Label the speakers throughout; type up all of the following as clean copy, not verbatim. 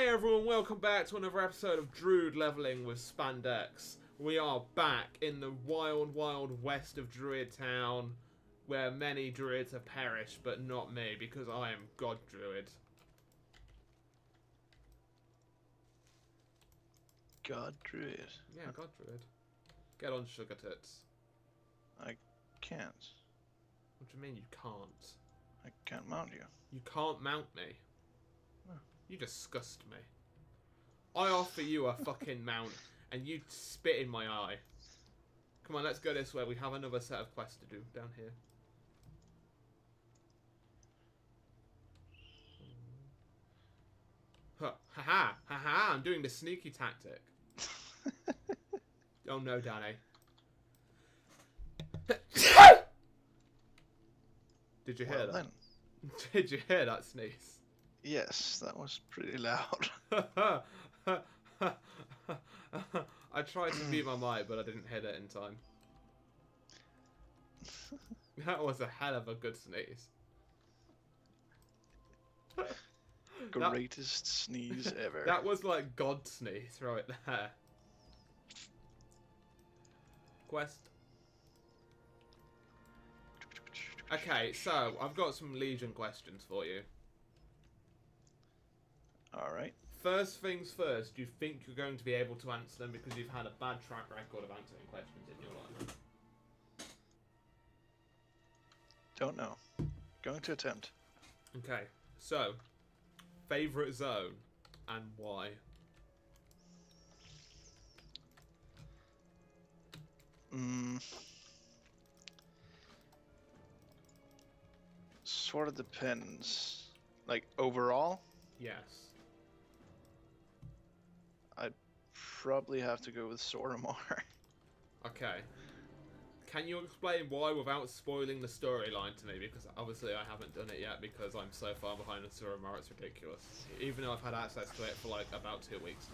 Speaker 1: Hey everyone, welcome back to another episode of Druid Leveling with Spandex. We are back in the wild, wild west of Druid Town, where many druids have perished, but not me, because I am God Druid.
Speaker 2: God Druid.
Speaker 1: Yeah, God Druid. Get on, sugar tits.
Speaker 2: I can't.
Speaker 1: What do you mean you can't?
Speaker 2: I can't mount you.
Speaker 1: You can't mount me.
Speaker 2: No.
Speaker 1: You disgust me. I offer you a fucking mount, and you spit in my eye. Come on, let's go this way. We have another set of quests to do down here. Huh. Haha! Haha! I'm doing the sneaky tactic. Oh no, Danny. Did you hear that?
Speaker 2: Then.
Speaker 1: Did you hear that sneeze?
Speaker 2: Yes, that was pretty loud.
Speaker 1: I tried to mute my mic, but I didn't hit it in time. That was a hell of a good sneeze.
Speaker 2: Greatest sneeze ever.
Speaker 1: That was like God sneeze right there. Quest. Okay, so I've got some Legion questions for you.
Speaker 2: Alright.
Speaker 1: First things first, do you think you're going to be able to answer them because you've had a bad track record of answering questions in your life?
Speaker 2: Don't know. Going to attempt.
Speaker 1: Okay, so, favourite zone and why?
Speaker 2: Sort of depends. Like, overall,
Speaker 1: Yes.
Speaker 2: I'd probably have to go with Soramar.
Speaker 1: Okay. Can you explain why without spoiling the storyline to me? Because obviously I haven't done it yet because I'm so far behind on Suramar, it's ridiculous. Even though I've had access to it for like about 2 weeks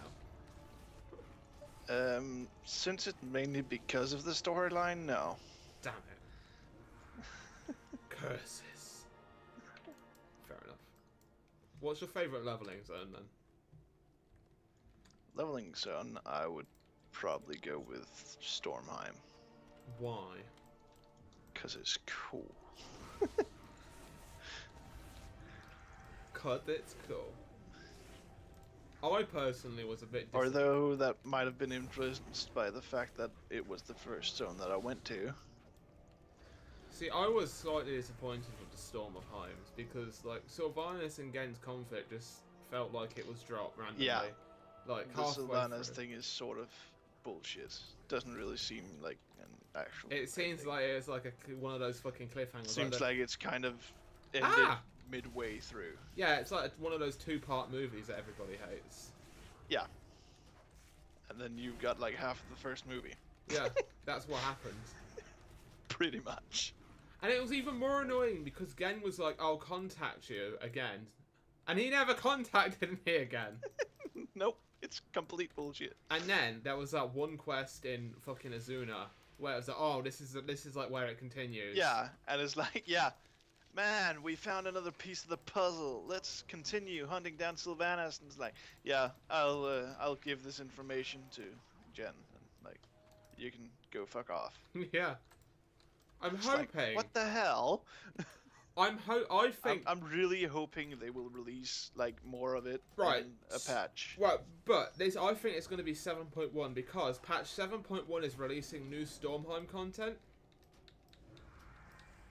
Speaker 1: now.
Speaker 2: Since it's mainly because of the storyline, no.
Speaker 1: Damn it. Curses. Fair enough. What's your favourite leveling zone then?
Speaker 2: Leveling zone, I would probably go with Stormheim.
Speaker 1: Why?
Speaker 2: Because it's cool.
Speaker 1: Cause it's cool. I personally was a bit
Speaker 2: Although that might have been influenced by the fact that it was the first zone that I went to.
Speaker 1: See, I was slightly disappointed with the Storm of Heims because, like, Sylvanas and Gen's conflict just felt like it was dropped randomly.
Speaker 2: Yeah.
Speaker 1: Like,
Speaker 2: The
Speaker 1: halfway
Speaker 2: Sylvanas
Speaker 1: through.
Speaker 2: thing is sort of bullshit. Doesn't really seem like an actual.
Speaker 1: It seems
Speaker 2: thing.
Speaker 1: like it's like one of those fucking cliffhangers.
Speaker 2: Seems like it's kind of ended midway through.
Speaker 1: Yeah, it's like one of those two-part movies that everybody hates.
Speaker 2: Yeah. And then you've got like half of the first movie.
Speaker 1: Yeah, that's what happened.
Speaker 2: Pretty much.
Speaker 1: And it was even more annoying because Gen was like, "I'll contact you again," and he never contacted me again.
Speaker 2: Nope, it's complete bullshit.
Speaker 1: And then there was that one quest in fucking Azuna where it was like, "Oh, this is like where it continues."
Speaker 2: Yeah, and it's like, yeah, man, we found another piece of the puzzle. Let's continue hunting down Sylvanas. And it's like, yeah, I'll give this information to Jen, and like, you can go fuck off.
Speaker 1: Yeah. I'm
Speaker 2: It's
Speaker 1: hoping.
Speaker 2: like, what the hell?
Speaker 1: I think.
Speaker 2: I'm really hoping they will release like more of it.
Speaker 1: Right.
Speaker 2: In a patch.
Speaker 1: Right, but I think it's going to be 7.1 because patch 7.1 is releasing new Stormheim content.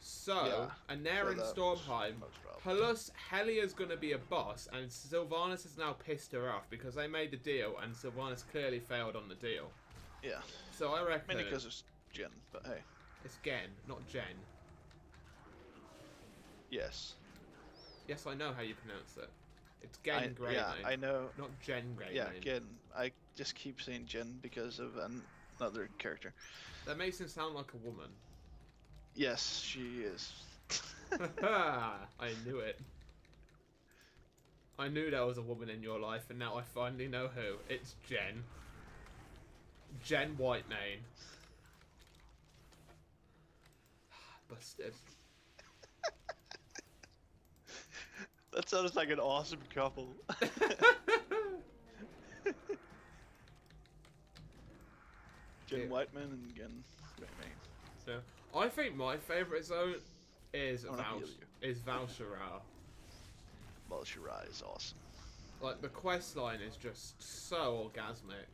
Speaker 1: So,
Speaker 2: Yeah,
Speaker 1: and they're in
Speaker 2: that
Speaker 1: Stormheim.
Speaker 2: most probably.
Speaker 1: Plus, Helia's going to be a boss, and Sylvanas has now pissed her off because they made the deal, and Sylvanas clearly failed on the deal.
Speaker 2: Yeah.
Speaker 1: So I reckon
Speaker 2: Mainly because it's Jen, but hey.
Speaker 1: it's Gen, not Jen.
Speaker 2: Yes.
Speaker 1: Yes, I know how you pronounce it. It's Gen Greymane.
Speaker 2: Yeah, I know.
Speaker 1: Not Jen Greymane.
Speaker 2: Yeah, Jen. I just keep saying Jen because of another character.
Speaker 1: That makes him sound like a woman.
Speaker 2: Yes, she is.
Speaker 1: I knew it. I knew there was a woman in your life, and now I finally know who. It's Jen. Jen Whitemane. Busted.
Speaker 2: That sounds like an awesome couple. Gen Whiteman and Gen Remain.
Speaker 1: Yeah. I think my favourite zone is
Speaker 2: I wanna heal you.
Speaker 1: Val'sharah.
Speaker 2: Val'sharah is awesome.
Speaker 1: Like, the quest line is just so orgasmic.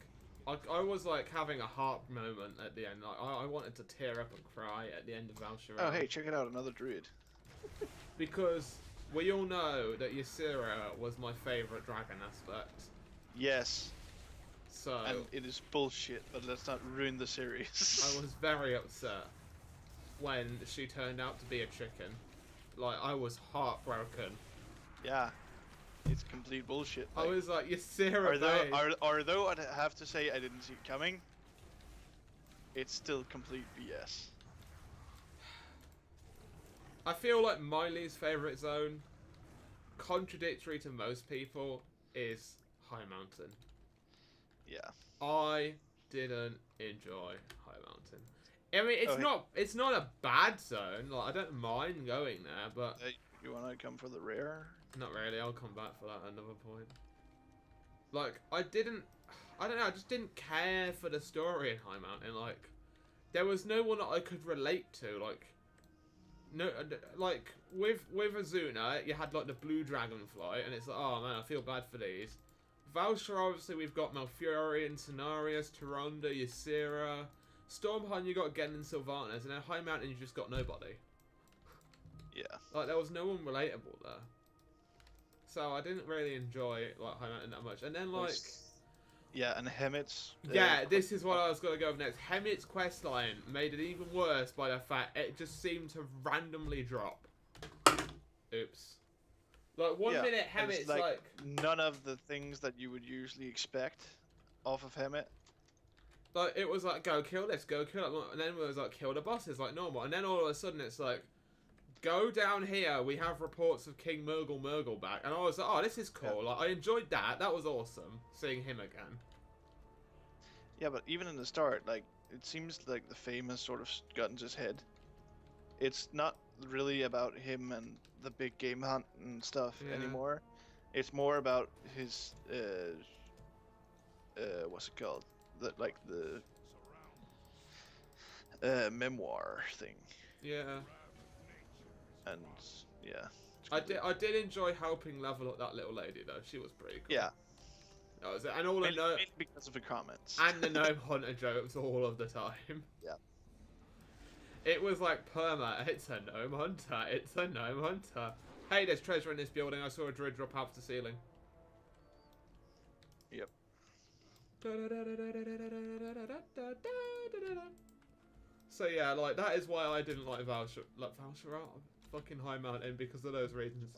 Speaker 1: I was like having a heart moment at the end. Like, I wanted to tear up and cry at the end of Val'sharah.
Speaker 2: Oh hey, check it out, another druid.
Speaker 1: Because we all know that Ysera was my favourite dragon aspect.
Speaker 2: Yes.
Speaker 1: So
Speaker 2: And it is bullshit, but let's not ruin the series.
Speaker 1: I was very upset when she turned out to be a chicken. Like, I was heartbroken.
Speaker 2: Yeah. It's complete bullshit.
Speaker 1: I was like, Ysera,
Speaker 2: although I have to say I didn't see it coming, it's still complete BS.
Speaker 1: I feel like Miley's favourite zone, contradictory to most people, is High Mountain.
Speaker 2: Yeah.
Speaker 1: I didn't enjoy High Mountain. I mean, it's not a bad zone. Like, I don't mind going there, but
Speaker 2: you wanna come for the rare?
Speaker 1: Not really. I'll come back for that at another point. Like, I don't know. I just didn't care for the story in High Mountain. Like, there was no one that I could relate to. Like, no, like with Azuna, you had like the blue dragonfly, and it's like, oh man, I feel bad for these. Val'sharah, obviously, we've got Malfurion, Cenarius, Tyrande, Ysera. Stormheim, you got Gen and Sylvanas, and then High Mountain, you just got nobody.
Speaker 2: Yeah.
Speaker 1: Like, there was no one relatable there. So I didn't really enjoy like High Mountain that much. And then like,
Speaker 2: yeah, and Hemet's.
Speaker 1: Yeah, this is what I was gonna go with next. Hemet's questline made it even worse by the fact it just seemed to randomly drop. Oops. Like one minute Hemet's like
Speaker 2: none of the things that you would usually expect off of Hemet.
Speaker 1: Like it was like go kill this, go kill that, and then it was like kill the bosses like normal, and then all of a sudden it's like, go down here, we have reports of King Murgle back. And I was like, oh, this is cool. Yeah. Like, I enjoyed that. That was awesome, seeing him again.
Speaker 2: Yeah, but even in the start, like, it seems like the fame has sort of gotten to his head. It's not really about him and the big game hunt and stuff anymore. It's more about his, what's it called? The memoir thing.
Speaker 1: Yeah.
Speaker 2: And yeah,
Speaker 1: I did enjoy helping level up that little lady though. She was pretty cool.
Speaker 2: Yeah,
Speaker 1: that was it. And all
Speaker 2: mainly because of the comments
Speaker 1: and the gnome hunter jokes all of the time.
Speaker 2: Yeah,
Speaker 1: it was like perma. It's a gnome hunter. It's a gnome hunter. Hey, there's treasure in this building. I saw a druid drop off the ceiling.
Speaker 2: Yep.
Speaker 1: So yeah, like that is why I didn't like Val'sharah. Fucking High Mountain because of those reasons.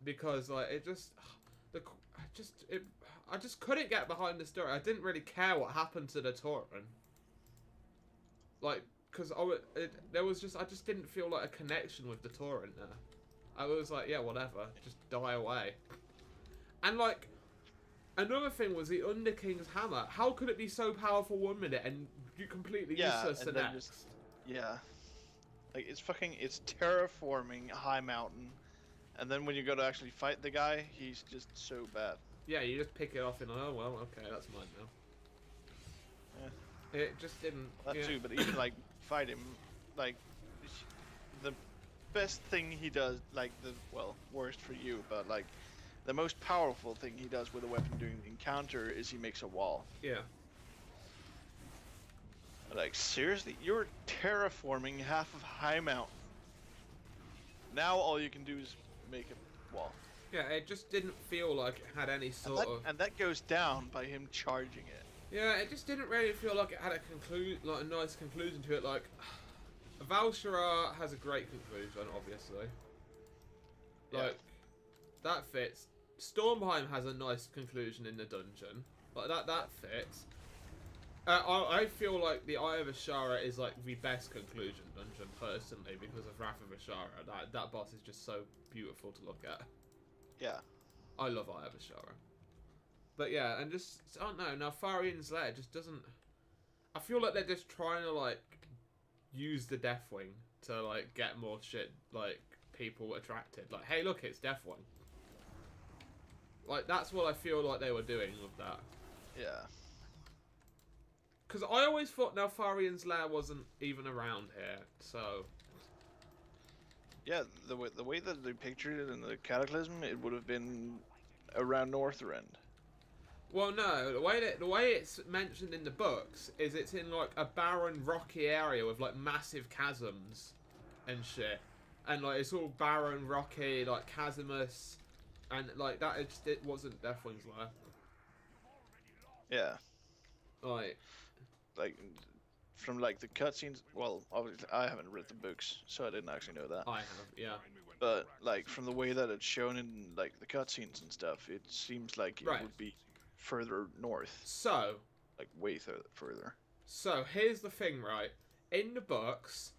Speaker 1: Because like it just, I just couldn't get behind the story. I didn't really care what happened to the Tauren. Like, cause I just didn't feel like a connection with the Tauren there. I was like, yeah, whatever, just die away. And like, another thing was the Underking's hammer. How could it be so powerful 1 minute and you completely useless the next?
Speaker 2: Yeah. Like, it's terraforming High Mountain, and then when you go to actually fight the guy, he's just so bad.
Speaker 1: Yeah, you just pick it off and oh well, okay, that's mine now. Yeah. It just didn't.
Speaker 2: That too, but even like fight him, like the best thing he does, like worst for you, but like the most powerful thing he does with a weapon during the encounter is he makes a wall.
Speaker 1: Yeah.
Speaker 2: Like, seriously? You're terraforming half of High Mountain. Now all you can do is make a wall.
Speaker 1: Yeah, it just didn't feel like it had any sort of...
Speaker 2: And that goes down by him charging it.
Speaker 1: Yeah, it just didn't really feel like it had a nice conclusion to it. Like, Val'sharah has a great conclusion, obviously. Like, that fits. Stormheim has a nice conclusion in the dungeon. Like, that fits. I feel like the Eye of Ashara is like the best conclusion dungeon personally because of Wrath of Ashara. That boss is just so beautiful to look at.
Speaker 2: Yeah.
Speaker 1: I love Eye of Ashara. But yeah, and just I don't know, Nalfarian's Lair just doesn't. I feel like they're just trying to like use the Deathwing to like get more shit like people attracted. Like, hey, look, it's Deathwing. Like that's what I feel like they were doing with that.
Speaker 2: Yeah.
Speaker 1: Because I always thought Neltharion's lair wasn't even around here, so...
Speaker 2: Yeah, the way that they pictured it in the Cataclysm, it would have been around Northrend.
Speaker 1: Well, no, the way it's mentioned in the books is it's in, like, a barren, rocky area with, like, massive chasms and shit. And, like, it's all barren, rocky, like, chasmous, and, like, that, it wasn't Deathwing's lair.
Speaker 2: Yeah.
Speaker 1: Like,
Speaker 2: from like the cutscenes. Well, obviously I haven't read the books, so I didn't actually know that.
Speaker 1: I have, yeah.
Speaker 2: But like from the way that it's shown in like the cutscenes and stuff, it seems like it would be further north.
Speaker 1: So,
Speaker 2: like way further.
Speaker 1: So here's the thing, right? In the books,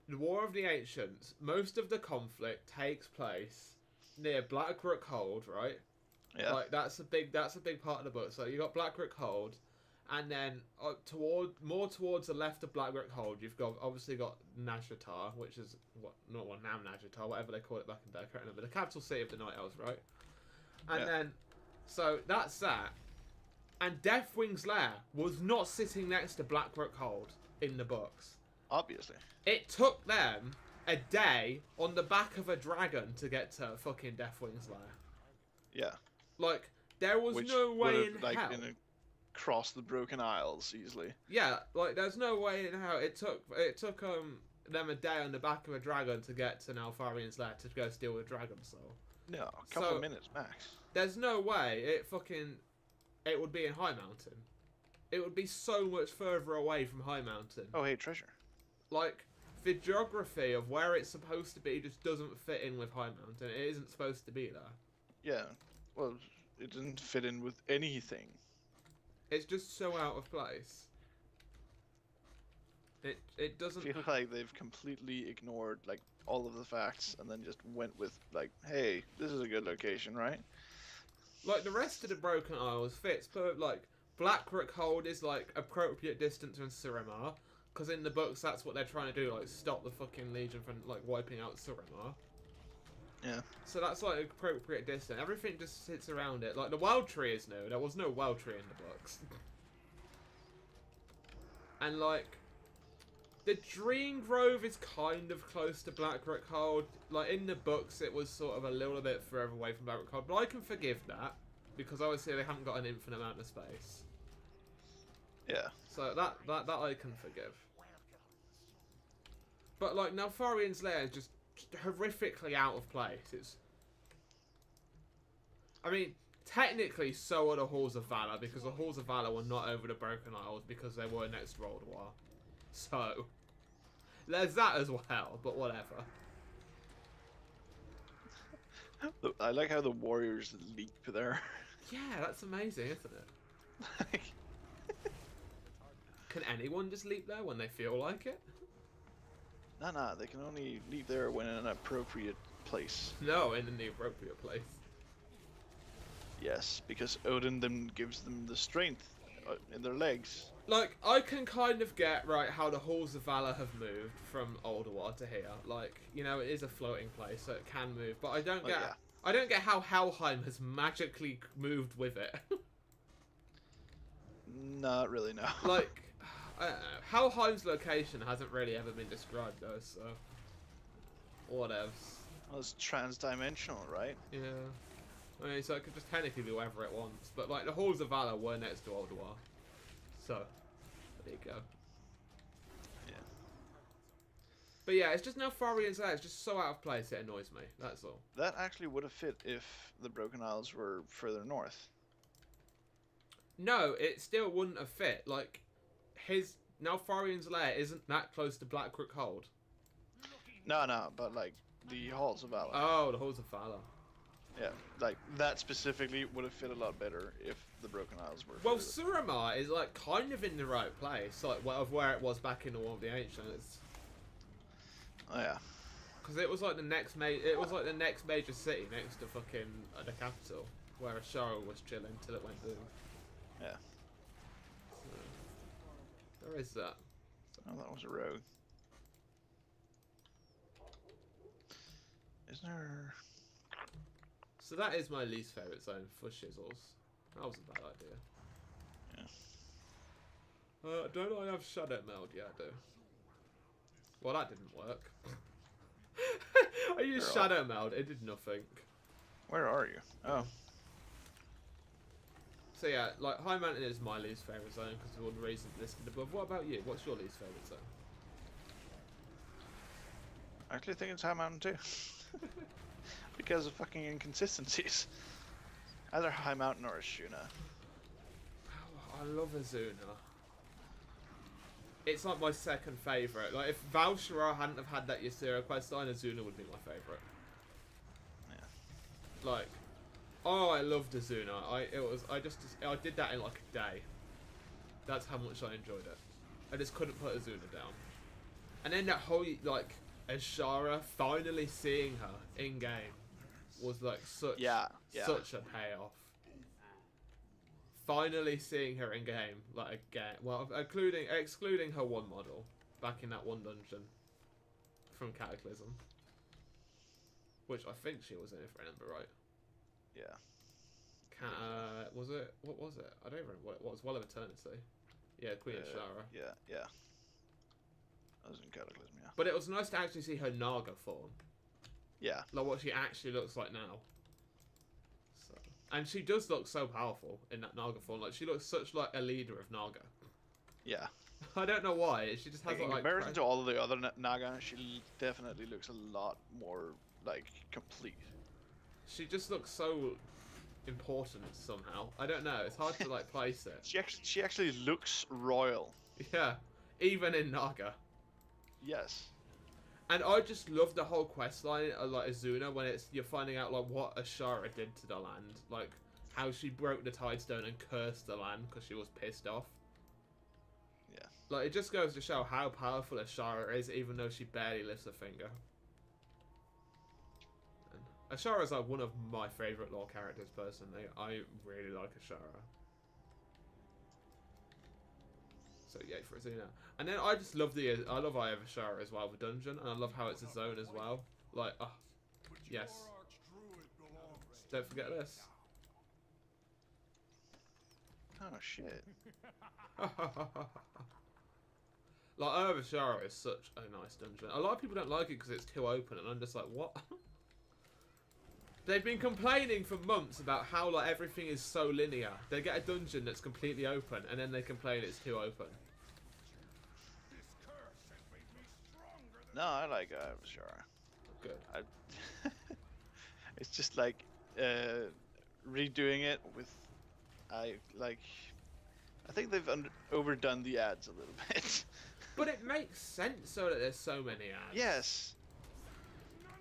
Speaker 1: the War of the Ancients, most of the conflict takes place near Blackroot Hold, right?
Speaker 2: Yeah.
Speaker 1: Like that's a big part of the book. So you got Blackroot Hold, and then more towards the left of Blackroot Hold, you've obviously got Nazjatar, which is not now Nazjatar, whatever they call it back in there. I can't remember, the capital city of the Night Elves, right? And then, so that's that. And Deathwing's lair was not sitting next to Blackroot Hold in the books.
Speaker 2: Obviously.
Speaker 1: It took them a day on the back of a dragon to get to fucking Deathwing's lair.
Speaker 2: Yeah.
Speaker 1: Like, there was no way in hell.
Speaker 2: Cross the Broken Isles easily.
Speaker 1: Yeah, like there's no way in hell it took them a day on the back of a dragon to get to Neltharion's lair to go steal the dragon soul.
Speaker 2: No, a couple of minutes max.
Speaker 1: There's no way it would be in High Mountain. It would be so much further away from High Mountain.
Speaker 2: Oh, hey, treasure.
Speaker 1: Like, the geography of where it's supposed to be just doesn't fit in with High Mountain. It isn't supposed to be there.
Speaker 2: Yeah, well, it doesn't fit in with anything.
Speaker 1: It's just so out of place. It doesn't...
Speaker 2: I feel like they've completely ignored, like, all of the facts and then just went with, like, hey, this is a good location, right?
Speaker 1: Like, the rest of the Broken Isles fits, but, like, Blackroot Hold is, like, appropriate distance from Suramar, because in the books that's what they're trying to do, like, stop the fucking Legion from, like, wiping out Suramar.
Speaker 2: Yeah.
Speaker 1: So that's, like, appropriate distance. Everything just sits around it. Like, the Wild Tree is new. There was no Wild Tree in the books. And, like, the Dream Grove is kind of close to Blackroot Hold. Like, in the books, it was sort of a little bit further away from Blackroot Hold. But I can forgive that, because obviously they haven't got an infinite amount of space.
Speaker 2: Yeah.
Speaker 1: So that I can forgive. But, like, Neltharion's lair is just horrifically out of place. I mean, technically so are the Halls of Valor, because the Halls of Valor were not over the Broken Isles because they were next to Ulduar. So, there's that as well, but whatever.
Speaker 2: I like how the warriors leap there.
Speaker 1: Yeah, that's amazing, isn't it? Can anyone just leap there when they feel like it?
Speaker 2: Nah, they can only leap there when in an appropriate place.
Speaker 1: No, in the appropriate place.
Speaker 2: Yes, because Odin then gives them the strength in their legs.
Speaker 1: Like, I can kind of get, right, how the Halls of Valor have moved from Ulduar to here. Like, you know, it is a floating place, so it can move. But I don't get...
Speaker 2: Yeah.
Speaker 1: I don't get how Helheim has magically moved with it.
Speaker 2: Not really, no.
Speaker 1: Like, I don't know. Helheim's location hasn't really ever been described, though, so... Whatevs.
Speaker 2: Well, it's trans-dimensional, right?
Speaker 1: Yeah. I mean, so it could just technically be wherever it wants. But, like, the Halls of Valor were next to Ulduar. So, there you go.
Speaker 2: Yeah.
Speaker 1: But yeah, it's just Neltharion's lair. It's just so out of place, it annoys me. That's all.
Speaker 2: That actually would have fit if the Broken Isles were further north.
Speaker 1: No, it still wouldn't have fit. Like, his Neltharion's lair isn't that close to Blackroot Hold.
Speaker 2: No, but like the Halls of Valor.
Speaker 1: Oh, the Halls of Valor.
Speaker 2: Yeah, like that specifically would have fit a lot better if the Broken Isles were.
Speaker 1: Well,
Speaker 2: further.
Speaker 1: Suramar is like kind of in the right place, like of where it was back in the War of the Ancients.
Speaker 2: Oh yeah.
Speaker 1: Because it was like the next major city next to fucking the capital, where Ashara was chilling till it went boom.
Speaker 2: Yeah.
Speaker 1: So, there is that.
Speaker 2: Oh, that was a rogue. Is there?
Speaker 1: So that is my least favourite zone for shizzles. That was a bad idea. Don't I have shadow meld? Yeah, I do. Well, that didn't work. I used shadow meld. It did nothing.
Speaker 2: Where are you? Oh.
Speaker 1: So yeah, like High Mountain is my least favourite zone because of all the reasons listed above. What about you? What's your least favourite zone?
Speaker 2: I actually think it's High Mountain too. Because of fucking inconsistencies. Either High Mountain or Ashuna.
Speaker 1: Oh, I love Azuna. It's like my second favourite. Like if Valshara hadn't have had that Ysera questline, Azuna would be my favourite.
Speaker 2: Yeah.
Speaker 1: Like, oh, I loved Azuna. I did that in like a day. That's how much I enjoyed it. I just couldn't put Azuna down. And then that whole like Ashara, finally seeing her in game was like such a payoff. Finally seeing her in game, like again, well, excluding her one model back in that one dungeon from Cataclysm, which I think she was in, if I remember right.
Speaker 2: Yeah.
Speaker 1: Was it? What was it? I don't remember what it was. Well of Eternity. Yeah, Queen Ashara.
Speaker 2: Yeah. That was in Cataclysm, yeah.
Speaker 1: But it was nice to actually see her Naga form.
Speaker 2: Yeah.
Speaker 1: Like what she actually looks like now. So, and she does look so powerful in that Naga form. Like she looks such like a leader of Naga.
Speaker 2: Yeah.
Speaker 1: I don't know why. She just has
Speaker 2: in comparison to all of the other Naga, she definitely looks a lot more like complete.
Speaker 1: She just looks so important somehow. I don't know. It's hard to like place it.
Speaker 2: She actually looks royal.
Speaker 1: Yeah, even in Naga.
Speaker 2: Yes.
Speaker 1: And I just love the whole quest line of like Azuna when you're finding out like what Ashara did to the land, like how she broke the Tidestone and cursed the land because she was pissed off.
Speaker 2: Yeah.
Speaker 1: Like it just goes to show how powerful Ashara is, even though she barely lifts a finger. And Ashara is like one of my favorite lore characters personally. I really like Ashara. So yay for Azuna. And then I just love I love Eye of Ashara as well, the dungeon, and I love how it's a zone as well. Like, yes. Don't forget this.
Speaker 2: Oh shit.
Speaker 1: Like, Eye of Ashara is such a nice dungeon. A lot of people don't like it because it's too open, and I'm just like, what? They've been complaining for months about how like everything is so linear. They get a dungeon that's completely open, and then they complain it's too open.
Speaker 2: No, I like Ashara.
Speaker 1: Good.
Speaker 2: It's just like redoing it with, I think they've overdone the ads a little bit.
Speaker 1: But it makes sense so that there's so many ads.
Speaker 2: Yes.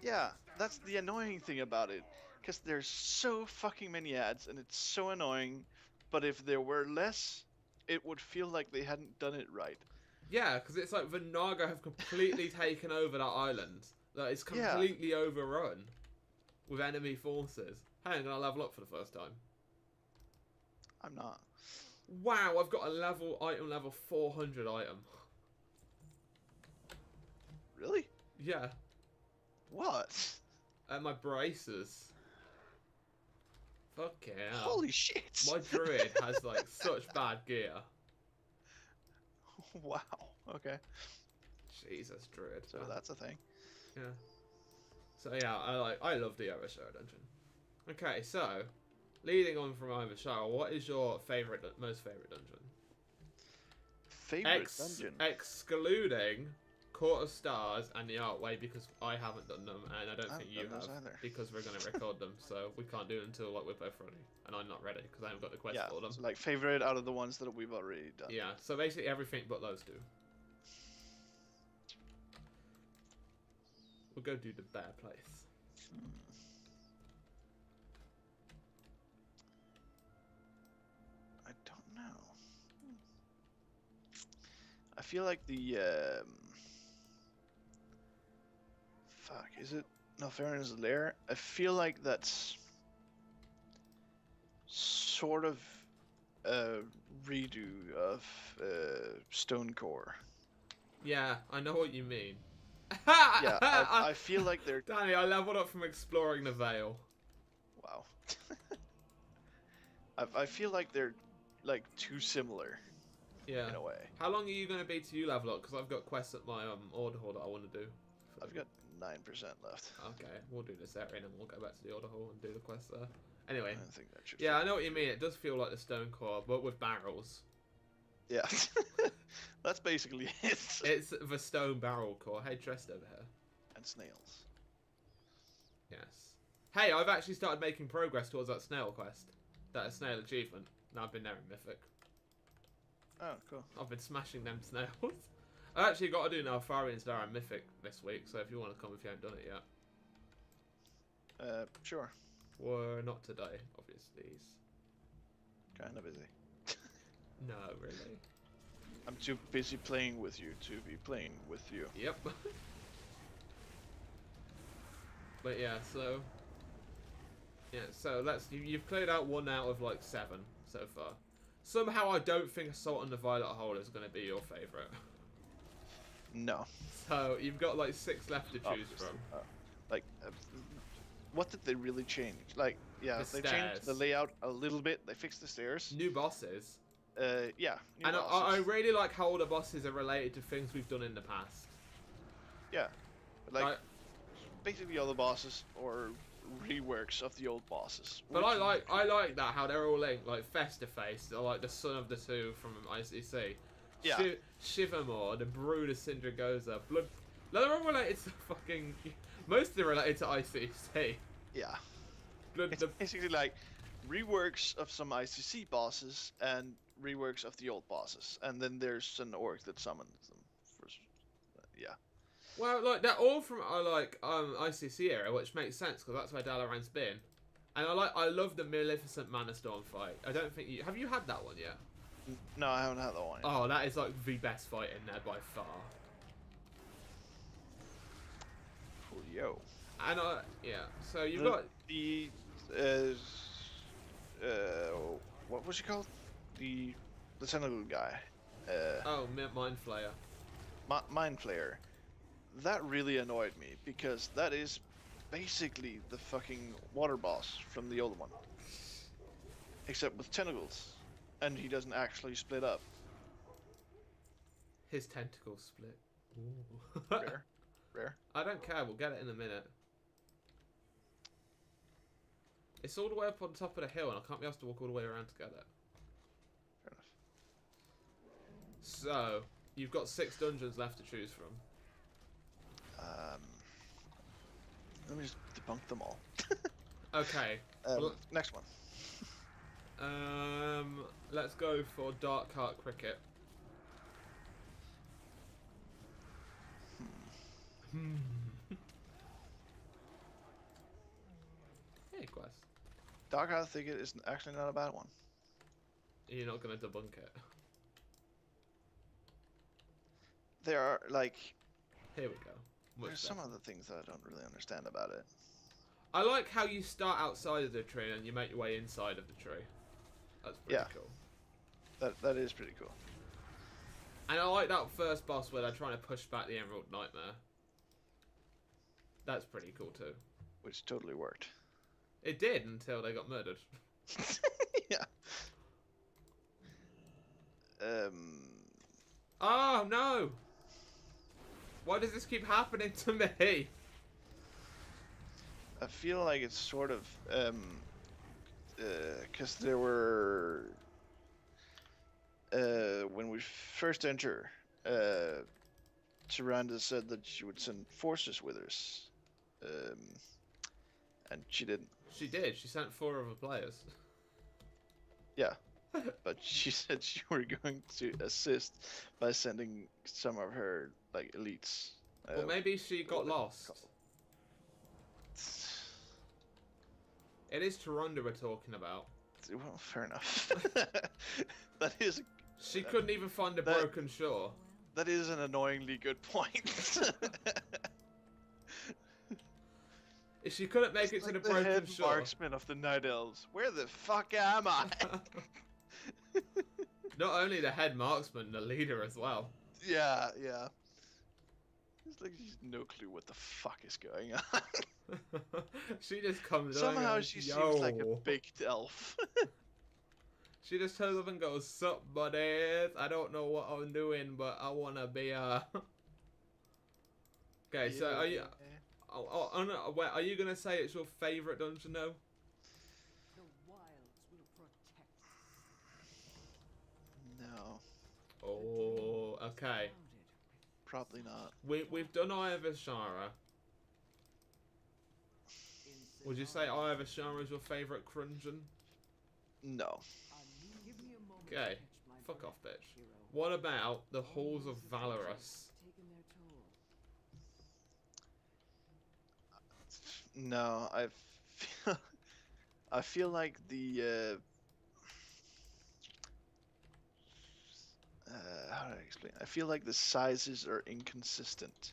Speaker 2: Yeah, that's the annoying thing about it, because there's so fucking many ads and it's so annoying. But if there were less, it would feel like they hadn't done it right.
Speaker 1: Yeah, because it's like the Naga have completely taken over that island. Like, it's completely overrun with enemy forces. Hey, I'm gonna level up for the first time.
Speaker 2: I'm not.
Speaker 1: Wow, I've got a item level 400 item.
Speaker 2: Really?
Speaker 1: Yeah.
Speaker 2: What?
Speaker 1: My braces. Fuck yeah.
Speaker 2: Holy shit.
Speaker 1: My druid has like such bad gear.
Speaker 2: Wow. Okay.
Speaker 1: Jesus, druid.
Speaker 2: So that's a thing.
Speaker 1: Yeah. So yeah, I love the Overshare dungeon. Okay, so leading on from Overshare, what is your most favorite dungeon?
Speaker 2: Favorite dungeon?
Speaker 1: Excluding Court of Stars and the Archway, because I haven't done them, and I don't think you have, because we're going to record them, so we can't do it until like we're both ready, and I'm not ready because I haven't got the quest for them.
Speaker 2: So like favorite out of the ones that we've already done.
Speaker 1: Yeah, so basically everything but those two. We'll go do the Bear Place.
Speaker 2: I don't know. I feel like the fuck, is it Nelfarin's Lair? I feel like that's sort of a redo of Stonecore.
Speaker 1: Yeah, I know what you mean.
Speaker 2: Yeah, I feel like they're...
Speaker 1: Danny, I leveled up from exploring the Vale.
Speaker 2: Wow. I feel like they're like too similar.
Speaker 1: Yeah.
Speaker 2: in a way.
Speaker 1: How long are you going to be till you level up? Because I've got quests at my order hall that I want to do.
Speaker 2: I've got 9% left.
Speaker 1: Okay, we'll do this area and then we'll go back to the order hall and do the quest there. Anyway.
Speaker 2: I think that should.
Speaker 1: Yeah, I know what you mean. It does feel like the stone core, but with barrels.
Speaker 2: Yeah. That's basically it.
Speaker 1: It's the stone barrel core. Hey, Trest over here.
Speaker 2: And snails.
Speaker 1: Yes. Hey, I've actually started making progress towards that snail quest. That snail achievement. Now I've been there in Mythic.
Speaker 2: Oh, cool.
Speaker 1: I've been smashing them snails. I actually got to do now Farian Star and Mythic this week, so if you want to come if you haven't done it yet.
Speaker 2: Sure.
Speaker 1: Well, not today, obviously.
Speaker 2: Kind of busy.
Speaker 1: No, really.
Speaker 2: I'm too busy playing with you to be playing with you.
Speaker 1: Yep. But yeah, so... Yeah, so you've cleared out 1 out of like 7 so far. Somehow I don't think Assault on the Violet Hole is going to be your favourite.
Speaker 2: No.
Speaker 1: So you've got like 6 left to choose from.
Speaker 2: What did they really change? Like, yeah, they changed the layout a little bit. They fixed the stairs.
Speaker 1: New bosses.
Speaker 2: Yeah.
Speaker 1: And I really like how all the bosses are related to things we've done in the past.
Speaker 2: Yeah. Like basically all the bosses or reworks of the old bosses.
Speaker 1: But I like that how they're all linked. Like Festiface, they're like the son of the 2 from ICC.
Speaker 2: Yeah.
Speaker 1: Shivermore, the Brood of Sindragosa, Blood. They're all related to fucking. Mostly related to ICC.
Speaker 2: Yeah. It's basically like reworks of some ICC bosses and reworks of the old bosses, and then there's an orc that summons them. Yeah.
Speaker 1: Well, like they're all from ICC era, which makes sense because that's where Dalaran's been. And I love the Maleficent Mana Storm fight. I don't think you have had that one yet.
Speaker 2: No, I haven't had that one yet.
Speaker 1: Oh, that is like the best fight in there by far.
Speaker 2: Yo.
Speaker 1: And yeah, so you've got
Speaker 2: the what was he called? The tentacle guy.
Speaker 1: Mind Flayer.
Speaker 2: Mind Flayer. That really annoyed me because that is basically the fucking water boss from the old one, except with tentacles, and he doesn't actually split up.
Speaker 1: His tentacles split. Ooh.
Speaker 2: Rare.
Speaker 1: I don't care. We'll get it in a minute. It's all the way up on top of the hill, and I can't be asked to walk all the way around to get it.
Speaker 2: Fair enough.
Speaker 1: So you've got 6 dungeons left to choose from.
Speaker 2: Let me just debunk them all.
Speaker 1: Okay.
Speaker 2: Next one.
Speaker 1: Let's go for Dark Heart Cricket. Hey, quest.
Speaker 2: Dark Heart Thicket is actually not a bad one.
Speaker 1: You're not gonna debunk it.
Speaker 2: There are like.
Speaker 1: Here we go.
Speaker 2: There's some other things that I don't really understand about it.
Speaker 1: I like how you start outside of the tree and you make your way inside of the tree. That's pretty cool.
Speaker 2: That is pretty cool.
Speaker 1: And I like that first boss where they're trying to push back the Emerald Nightmare. That's pretty cool too.
Speaker 2: Which totally worked.
Speaker 1: It did until they got murdered.
Speaker 2: Yeah.
Speaker 1: Oh no! Why does this keep happening to me?
Speaker 2: I feel like it's sort of because there were when we first enter, Tyrande said that she would send forces with us, and she didn't.
Speaker 1: She did. She sent 4 other players.
Speaker 2: Yeah, but she said you were going to assist by sending some of her like elites.
Speaker 1: Well, maybe she got lost. It is Tyrande we're talking about.
Speaker 2: Well, fair enough. That is.
Speaker 1: She couldn't even find a broken shore.
Speaker 2: That is an annoyingly good point.
Speaker 1: If she couldn't make it to the broken
Speaker 2: head
Speaker 1: shore.
Speaker 2: Marksman of the Night Elves. Where the fuck am I?
Speaker 1: Not only the head marksman, the leader as well.
Speaker 2: Yeah. It's like she's no clue what the fuck is going on.
Speaker 1: She just comes
Speaker 2: Somehow
Speaker 1: on
Speaker 2: she seems like a big elf.
Speaker 1: She just turns up and goes, "Sup, buddies? I don't know what I'm doing, but I wanna be Okay, so are you? Oh, no, wait, are you gonna say it's your favorite dungeon though?
Speaker 3: The wilds will protect us.
Speaker 2: No,
Speaker 1: Oh, okay.
Speaker 2: probably not.
Speaker 1: We've done Eye of Ashara. Would you say Eye of Ashara is your favorite dungeon?
Speaker 2: No.
Speaker 3: Give me a moment to
Speaker 1: Okay,
Speaker 3: catch my
Speaker 1: fuck
Speaker 3: breath,
Speaker 1: off, bitch.
Speaker 3: hero.
Speaker 1: What about the Halls of Valorous?
Speaker 3: Taking their toll.
Speaker 2: No, feel, I feel like the how do I explain? I feel like the sizes are inconsistent.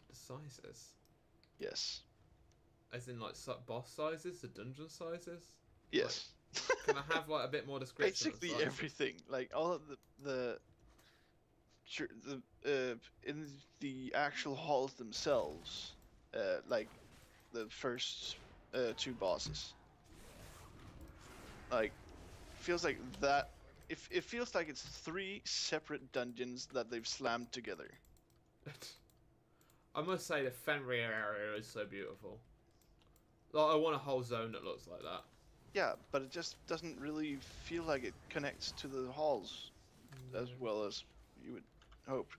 Speaker 1: The sizes?
Speaker 2: Yes.
Speaker 1: As in like boss sizes, the dungeon sizes?
Speaker 2: Yes.
Speaker 1: Can I have like a bit more description?
Speaker 2: Basically
Speaker 1: of the size?
Speaker 2: everything, like all of the in the actual halls themselves, like the first two bosses, like feels like that. It feels like it's 3 separate dungeons that they've slammed together.
Speaker 1: I must say the Fenrir area is so beautiful. Like, I want a whole zone that looks like that.
Speaker 2: Yeah, but it just doesn't really feel like it connects to the halls as well as you would hope.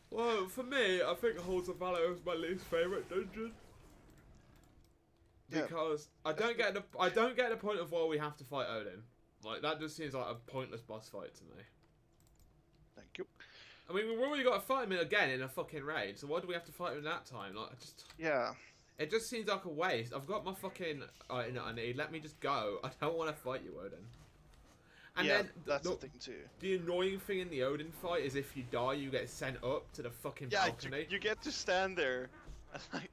Speaker 1: Well, for me, I think Halls of Valor is my least favorite dungeon.
Speaker 2: Yeah.
Speaker 1: Because I don't get the point of why we have to fight Odin. Like, that just seems like a pointless boss fight to me.
Speaker 2: Thank you.
Speaker 1: I mean, we've already got to fight him again in a fucking raid, so why do we have to fight him that time? Like,
Speaker 2: Yeah.
Speaker 1: it just seems like a waste. I've got my fucking item that I need. Let me just go. I don't want to fight you, Odin. And
Speaker 2: yeah,
Speaker 1: then
Speaker 2: that's the thing too.
Speaker 1: the annoying thing in the Odin fight is if you die, you get sent up to the fucking
Speaker 2: Yeah,
Speaker 1: balcony.
Speaker 2: you get to stand there, and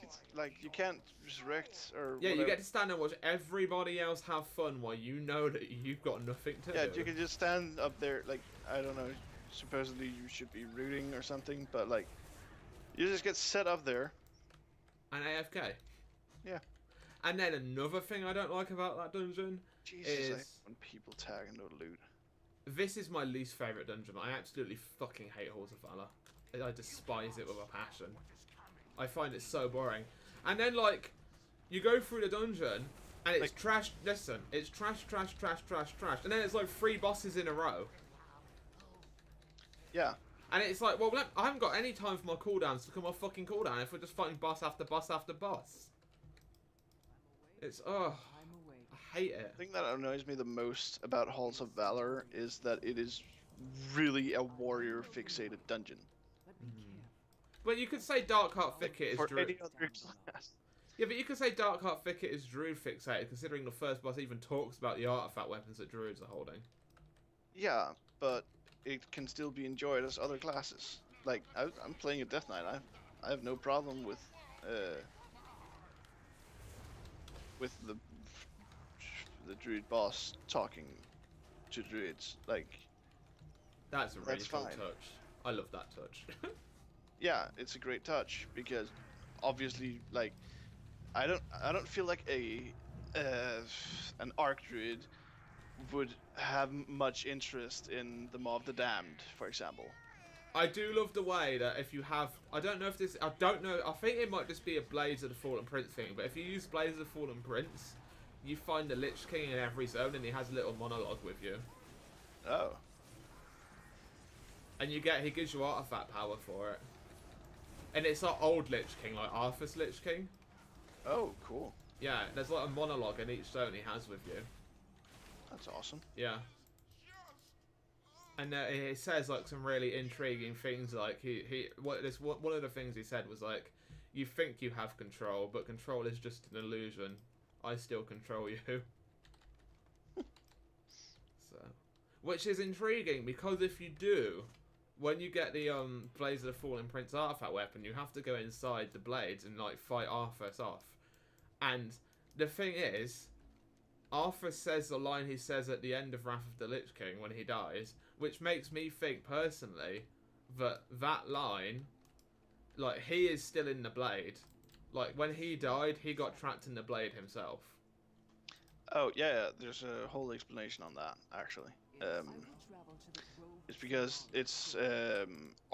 Speaker 2: it's like you can't resurrect or.
Speaker 1: Yeah,
Speaker 2: whatever.
Speaker 1: you get to stand and watch everybody else have fun while you know that you've got nothing to
Speaker 2: Yeah,
Speaker 1: do.
Speaker 2: you can just stand up there, like, I don't know, supposedly you should be rooting or something, but like, you just get set up there.
Speaker 1: And AFK.
Speaker 2: Yeah.
Speaker 1: And then another thing I don't like about that dungeon
Speaker 2: Jesus, I hate
Speaker 1: is
Speaker 2: when people tag and no loot.
Speaker 1: this is my least favourite dungeon. I absolutely fucking hate Halls of Valor. I despise it with a passion. I find it so boring. And then, like, you go through the dungeon, and it's
Speaker 2: Like-
Speaker 1: trash. Listen, it's trash, trash, trash, trash, trash. And then it's like 3 bosses in a row.
Speaker 2: Yeah.
Speaker 1: And it's like, well, I haven't got any time for my cooldowns to come off fucking cooldown if we're just fighting boss after boss after boss. It's, oh,
Speaker 3: I'm awake.
Speaker 1: I hate it.
Speaker 2: The thing that annoys me the most about Halls of Valor is that it is really a warrior fixated dungeon.
Speaker 3: But be careful.
Speaker 1: But you could say Darkheart Thicket is
Speaker 2: For
Speaker 1: Druid.
Speaker 2: any other class.
Speaker 1: Yeah, but you could say Darkheart Thicket is Druid fixated, considering the first boss even talks about the artifact weapons that Druids are holding.
Speaker 2: Yeah, but it can still be enjoyed as other classes. Like, I'm playing a Death Knight. I have no problem with the Druid boss talking to Druids. Like,
Speaker 1: That's a really
Speaker 2: That's
Speaker 1: cool
Speaker 2: fine.
Speaker 1: touch. I love that touch.
Speaker 2: yeah, it's a great touch because obviously, like, I don't feel like an Arc Druid would have much interest in the Maw of the Damned, for example.
Speaker 1: I do love the way that if you have, I don't know, I think it might just be a Blades of the Fallen Prince thing, but if you use Blades of the Fallen Prince, you find the Lich King in every zone and he has a little monologue with you.
Speaker 2: Oh.
Speaker 1: And he gives you artifact power for it. And it's not old Lich King, like Arthur's Lich King.
Speaker 2: Oh, cool.
Speaker 1: Yeah, there's like a monologue in each zone he has with you.
Speaker 2: That's awesome.
Speaker 1: Yeah. And it says like some really intriguing things. Like one of the things he said was like, "You think you have control, but control is just an illusion. I still control you." So, which is intriguing because if you do, when you get the Blaze of the Fallen Prince artifact weapon, you have to go inside the blades and like fight Arthas off. And the thing is, Arthur says the line he says at the end of Wrath of the Lich King when he dies, which makes me think personally that line, like, he is still in the blade. Like, when he died, he got trapped in the blade himself.
Speaker 2: Oh yeah, there's a whole explanation on that actually. It's because it's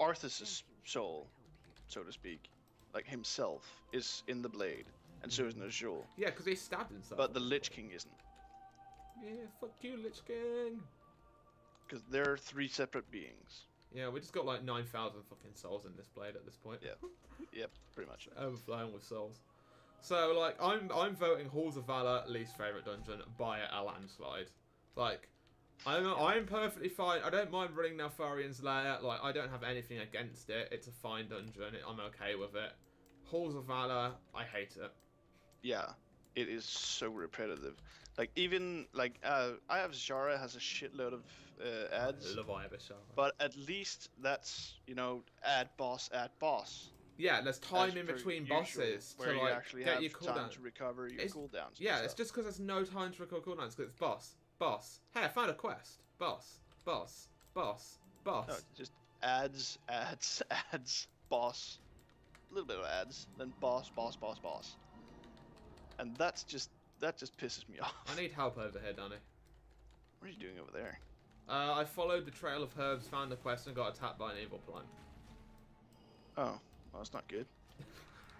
Speaker 2: Arthas's soul, so to speak, like himself, is in the blade, and so is Najul.
Speaker 1: Yeah, because he stabbed himself.
Speaker 2: But the Lich King isn't,
Speaker 1: Yeah, fuck you, Lich King.
Speaker 2: because they're 3 separate beings.
Speaker 1: Yeah, we just got like 9,000 fucking souls in this blade at this point.
Speaker 2: Yeah. Yep, pretty much.
Speaker 1: Overflowing with souls. So like, I'm voting Halls of Valor least favorite dungeon by a landslide. Like, I'm perfectly fine. I don't mind running Neltharian's Lair. Like, I don't have anything against it. It's a fine dungeon. I'm okay with it. Halls of Valor, I hate it.
Speaker 2: Yeah, it is so repetitive. Like even like I have Zara has a shitload of ads,
Speaker 1: I love Ibishar.
Speaker 2: but at least that's, you know, add boss.
Speaker 1: Yeah, there's time
Speaker 2: as
Speaker 1: in
Speaker 2: per
Speaker 1: between
Speaker 2: usual,
Speaker 1: bosses
Speaker 2: where
Speaker 1: to
Speaker 2: you
Speaker 1: like
Speaker 2: actually
Speaker 1: get
Speaker 2: have
Speaker 1: your
Speaker 2: time
Speaker 1: cooldown.
Speaker 2: to recover your cooldowns.
Speaker 1: Yeah,
Speaker 2: and
Speaker 1: it's
Speaker 2: stuff.
Speaker 1: just because there's no time to record cooldowns because it's boss. Hey, I found a quest. Boss.
Speaker 2: No, just ads, boss, a little bit of ads, then boss, and that just pisses me off.
Speaker 1: I need help over here, Danny.
Speaker 2: What are you doing over there?
Speaker 1: I followed the trail of herbs, found the quest, and got attacked by an evil plant.
Speaker 2: Oh, well, that's not good.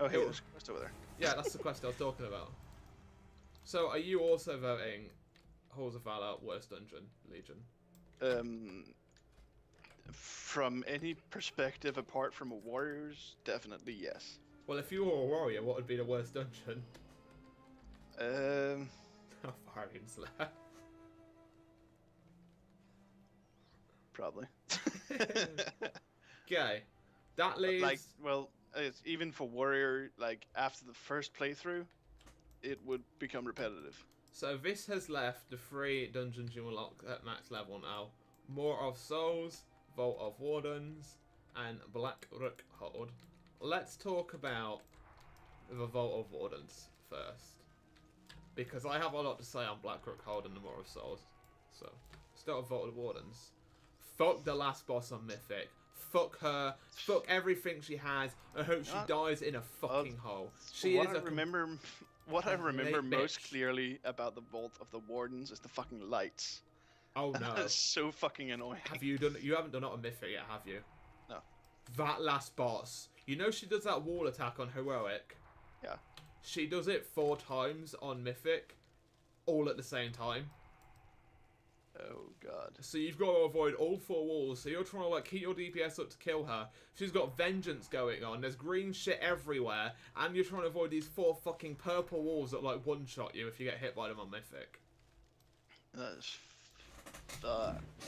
Speaker 2: Oh, hey, there's a quest over there.
Speaker 1: Yeah, that's the quest I was talking about. So, are you also voting Halls of Valor worst dungeon, Legion?
Speaker 2: From any perspective apart from a warrior's, definitely yes.
Speaker 1: Well, if you were a warrior, what would be the worst dungeon? Farian's Lair.
Speaker 2: Probably.
Speaker 1: Okay. That leaves...
Speaker 2: Like, well, it's, even for warrior, like after the first playthrough, it would become repetitive.
Speaker 1: So this has left the 3 dungeons you unlock at max level now. More of Souls, Vault of Wardens, and Black Rook Hold. Let's talk about the Vault of Wardens first. Because I have a lot to say on Black Rook Hold and the More of Souls. So, start with Vault of Wardens. Fuck the last boss on Mythic. Fuck her. Fuck everything she has. I hope she dies in a fucking hole. She
Speaker 2: what
Speaker 1: is
Speaker 2: I
Speaker 1: a...
Speaker 2: remember, what I remember
Speaker 1: late
Speaker 2: most
Speaker 1: bitch.
Speaker 2: clearly about the Vault of the Wardens is the fucking lights.
Speaker 1: Oh no.
Speaker 2: That's so fucking annoying.
Speaker 1: Have you done? You haven't done it on Mythic yet, have you?
Speaker 2: No.
Speaker 1: That last boss. You know she does that wall attack on Heroic?
Speaker 2: Yeah.
Speaker 1: She does it 4 times on Mythic. All at the same time.
Speaker 2: Oh god.
Speaker 1: So you've got to avoid all 4 walls. So you're trying to like keep your DPS up to kill her. She's got vengeance going on. There's green shit everywhere. And you're trying to avoid these 4 fucking purple walls that like one-shot you if you get hit by them on Mythic.
Speaker 2: That's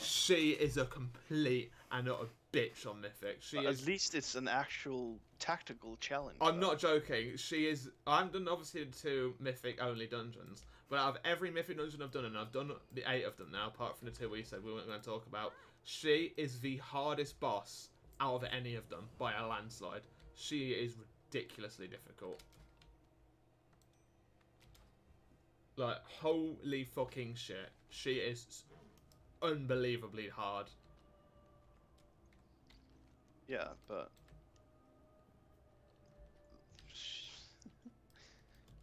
Speaker 1: She is a complete and utter bitch on Mythic. She is...
Speaker 2: At least it's an actual tactical challenge.
Speaker 1: I'm not joking. She is... I haven't done obviously the 2 Mythic only dungeons. But out of every Mythic dungeon I've done, and I've done the 8 of them now, apart from the 2 we said we weren't going to talk about, she is the hardest boss out of any of them by a landslide. She is ridiculously difficult. Like, holy fucking shit. She is unbelievably hard.
Speaker 2: Yeah, but...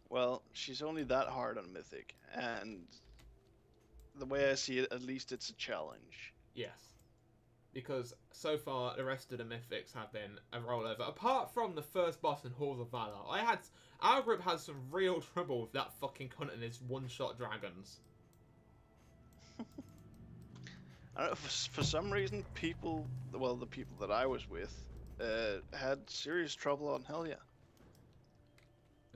Speaker 2: Well, she's only that hard on Mythic, and the way I see it, at least it's a challenge.
Speaker 1: Yes. Because so far, the rest of the Mythics have been a rollover. Apart from the first boss in Halls of Valor. Our group has some real trouble with that fucking cunt and his one-shot dragons.
Speaker 2: I don't know, for some reason, people, well, the people that I was with, had serious trouble on Helya.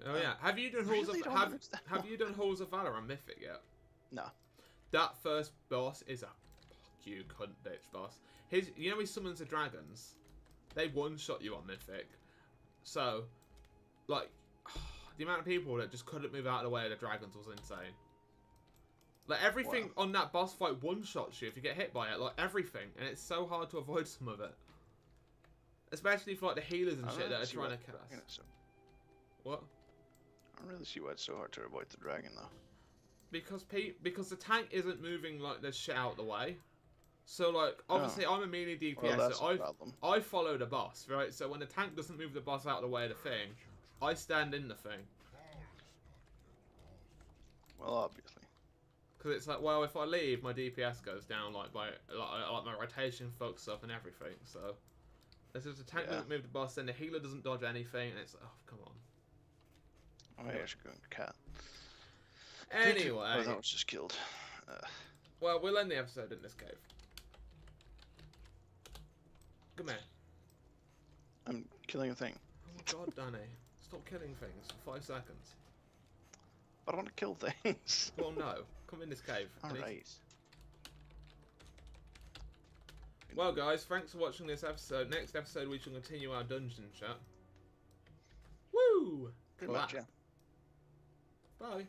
Speaker 1: Oh yeah, have you done Halls
Speaker 2: really
Speaker 1: of
Speaker 2: don't
Speaker 1: have you done Halls of Valor on Mythic yet?
Speaker 2: No.
Speaker 1: That first boss is a fuck you cunt bitch boss. You know he summons the dragons. They one-shot you on Mythic. So, like, the amount of people that just couldn't move out of the way of the dragons was insane. Like everything on that boss fight one-shots you if you get hit by it. Like everything, and it's so hard to avoid some of it. Especially for like the healers and shit that are trying to cast. What?
Speaker 2: I don't really see why it's so hard to avoid the dragon though.
Speaker 1: Because the tank isn't moving like there's shit out the way. So like obviously I'm a melee DPS,
Speaker 2: Well, that's
Speaker 1: so
Speaker 2: a problem.
Speaker 1: I follow the boss, right? So when the tank doesn't move the boss out of the way of the thing, I stand in the thing.
Speaker 2: Well, obviously.
Speaker 1: Because it's like, well, if I leave, my DPS goes down, like my rotation fucks up and everything. So there's just a tank doesn't move the boss, and the healer doesn't dodge anything, and it's oh come on.
Speaker 2: Oh, yeah, I should go and cat.
Speaker 1: Anyway,
Speaker 2: Oh, that was just killed.
Speaker 1: well, we'll end the episode in this cave. Come here.
Speaker 2: I'm killing a thing.
Speaker 1: Oh my god, Danny, stop killing things for 5 seconds.
Speaker 2: I don't want to kill things.
Speaker 1: Well, no, come in this cave.
Speaker 2: Alright.
Speaker 1: Well, guys, thanks for watching this episode. Next episode, we shall continue our dungeon chat. Woo!
Speaker 2: Pretty much, yeah.
Speaker 1: Bye.